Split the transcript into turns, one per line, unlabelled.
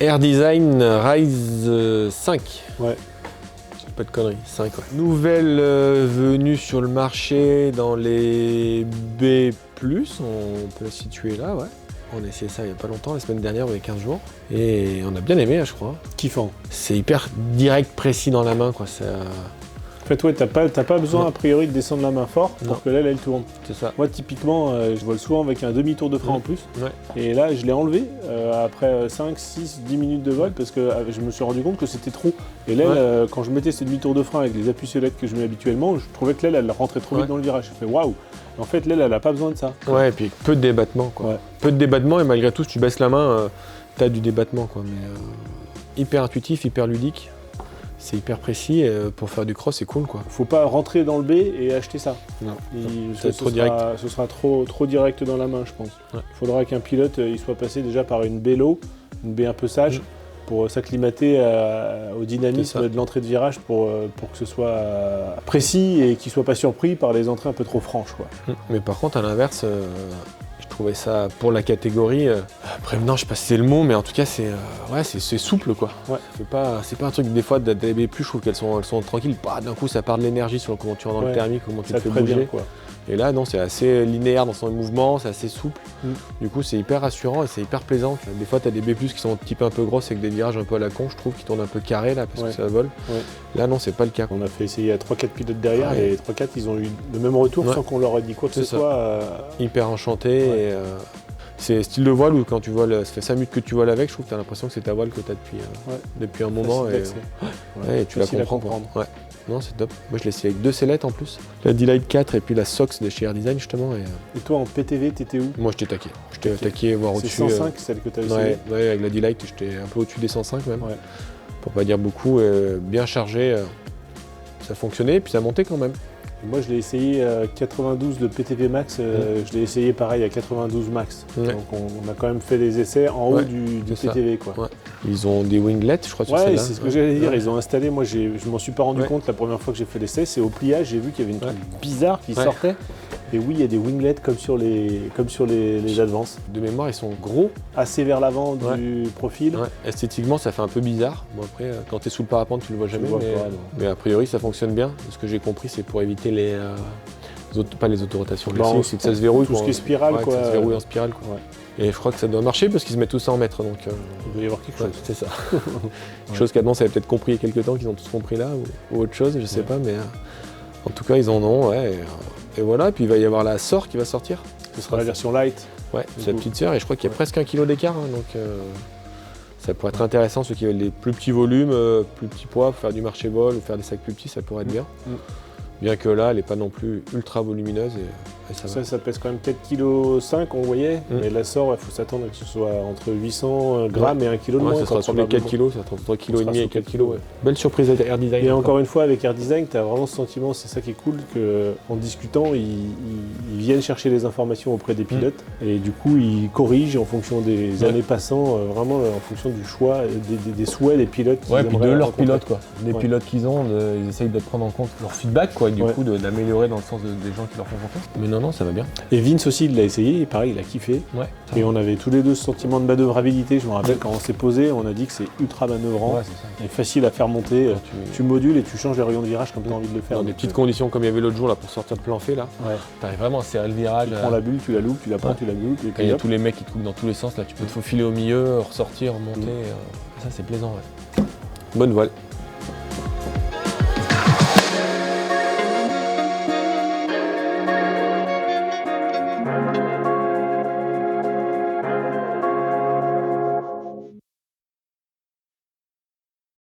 Air Design Rise 5.
Ouais.
Pas de conneries, 5 ouais. Nouvelle venue sur le marché dans les B+, on peut la situer là, ouais. On a essayé ça il n'y a pas longtemps, la semaine dernière, il y a 15 jours. Et on a bien aimé, je crois.
Kiffant.
C'est hyper direct, précis dans la main, quoi.
En fait, ouais, t'as pas besoin a priori de descendre la main fort pour que l'aile elle tourne.
C'est ça.
Moi, typiquement, je vole souvent avec un demi-tour de frein en plus.
Ouais.
Et là, je l'ai enlevé après 5, 6, 10 minutes de vol parce que je me suis rendu compte que c'était trop. Et l'aile, quand je mettais ce demi-tour de frein avec les appuis-solettes que je mets habituellement, je trouvais que l'aile, elle rentrait trop vite dans le virage. Je fais waouh! En fait, l'aile, elle a pas besoin de ça.
Ouais, et puis peu de débattement, quoi. Ouais. Peu de débattement, et malgré tout, si tu baisses la main, t'as du débattement, quoi. Mais hyper intuitif, hyper ludique. C'est hyper précis, et pour faire du cross, c'est cool, quoi.
Faut pas rentrer dans le B et acheter ça.
Non.
Ce sera trop direct dans la main, je pense. Il faudra qu'un pilote il soit passé déjà par une B-low, une B un peu sage, pour s'acclimater au dynamisme de l'entrée de virage pour que ce soit précis et qu'il soit pas surpris par les entrées un peu trop franches, quoi.
Mais par contre, à l'inverse, je trouvais ça pour la catégorie. Prévenant, je sais pas si c'est le mot, mais en tout cas, c'est souple, quoi. Ouais. C'est pas un truc, des fois, des B+, je trouve qu'elles sont tranquilles. Bah, d'un coup, ça part de l'énergie sur comment tu rentres dans le thermique, comment tu te fais bouger. Bien, quoi. Et là, non, c'est assez linéaire dans son mouvement, c'est assez souple. Du coup, c'est hyper rassurant et c'est hyper plaisant. Des fois, tu as des B+, qui sont typés un peu grosses avec des virages un peu à la con, je trouve, qui tournent un peu carré là, parce que ça vole. Ouais. Là, non, c'est pas le cas.
On a fait essayer à 3-4 pilotes derrière et les 3-4, ils ont eu le même retour sans qu'on leur ait dit quoi que ce soit.
Hyper enchanté. Et, c'est style de voile où quand tu voles, ça fait 5 minutes que tu voles avec, je trouve que tu as l'impression que c'est ta voile que tu as depuis un moment. Et tu la comprends. Ouais. Non, c'est top. Moi, je l'ai essayé avec 2 sellettes en plus. La D-Lite 4 et puis la Sox de chez Air Design, justement.
Et toi, en PTV, t'étais où?
Moi, j'étais taqué. J'étais taqué, voire au-dessus.
C'est 105, celle que t'as essayé?
Ouais, avec la D-Lite, j'étais un peu au-dessus des 105 même. Ouais. Pour pas dire beaucoup. Bien chargé, ça fonctionnait et puis ça montait quand même.
Moi, je l'ai essayé à 92 de PTV Max, je l'ai essayé pareil à 92 Max. Donc, on a quand même fait des essais en haut du PTV, quoi. Ouais.
Ils ont des winglets, je crois, sur celle-là.
Ouais, c'est ce que j'allais dire. Ils ont installé, moi, je m'en suis pas rendu compte la première fois que j'ai fait l'essai. C'est au pliage, j'ai vu qu'il y avait une truc bizarre qui sortait. Et oui, il y a des winglets comme sur les Advance.
De mémoire, ils sont gros.
Assez vers l'avant du profil. Ouais.
Esthétiquement, ça fait un peu bizarre. Bon, après, quand tu es sous le parapente, tu le vois jamais. Mais a priori, ça fonctionne bien. Ce que j'ai compris, c'est pour éviter pas les autorotations, c'est que ça se verrouille.
Tout ce qui est spirale, quoi.
Ça se verrouille en spirale, quoi. Ouais. Et je crois que ça doit marcher parce qu'ils se mettent tous ça en mètres. Donc,
il doit y avoir quelque chose.
C'est ça. Quelque chose qu'Advance avait peut-être compris il y a quelques temps, qu'ils ont tous compris là, ou autre chose, je sais pas. Mais en tout cas, ils en ont, ouais. Et voilà, et puis il va y avoir la SOR qui va sortir.
Ce sera la version light.
Ouais, c'est la petite sœur, et je crois qu'il y a presque 1 kilo d'écart, hein, donc ça pourrait être intéressant, ceux qui veulent des plus petits volumes, plus petits poids, pour faire du marché vol ou faire des sacs plus petits, ça pourrait être bien. Bien que là, elle n'est pas non plus ultra volumineuse. Et
ça pèse quand même 4,5 kg, on voyait. Mais la SOR, il faut s'attendre que ce soit entre 800 grammes et 1 kg de moins.
Ça sera sur les 4 kg, ça sera entre 3,5 kg et 4 kg. Ouais. Belle surprise avec Air Design.
Et encore une fois, avec Air Design, tu as vraiment ce sentiment, c'est ça qui est cool, qu'en discutant, ils viennent chercher les informations auprès des pilotes. Et du coup, ils corrigent en fonction des années passant, vraiment en fonction du choix, des souhaits des pilotes.
Ouais, puis de leurs pilotes, quoi. Des pilotes qu'ils ont, ils essayent de prendre en compte leur feedback, quoi. Et du coup, d'améliorer dans le sens des gens qui leur font confiance. Mais non, ça va bien.
Et Vince aussi, il l'a essayé, et pareil, il a kiffé. Ouais, et on avait tous les deux ce sentiment de manœuvrabilité. Je me rappelle quand on s'est posé, on a dit que c'est ultra manœuvrant, et facile à faire monter. Tu modules et tu changes les rayons de virage comme tu as envie de le faire.
Dans des petites conditions comme il y avait l'autre jour là pour sortir de plan fait là. Tu arrives vraiment à serrer le virage.
Tu prends la bulle, tu la loupes, tu la prends, tu la loupes.
Et il y a tous les mecs qui te coupent dans tous les sens là. Tu peux te faufiler au milieu, ressortir, remonter. Ça c'est plaisant. Ouais. Bonne voile.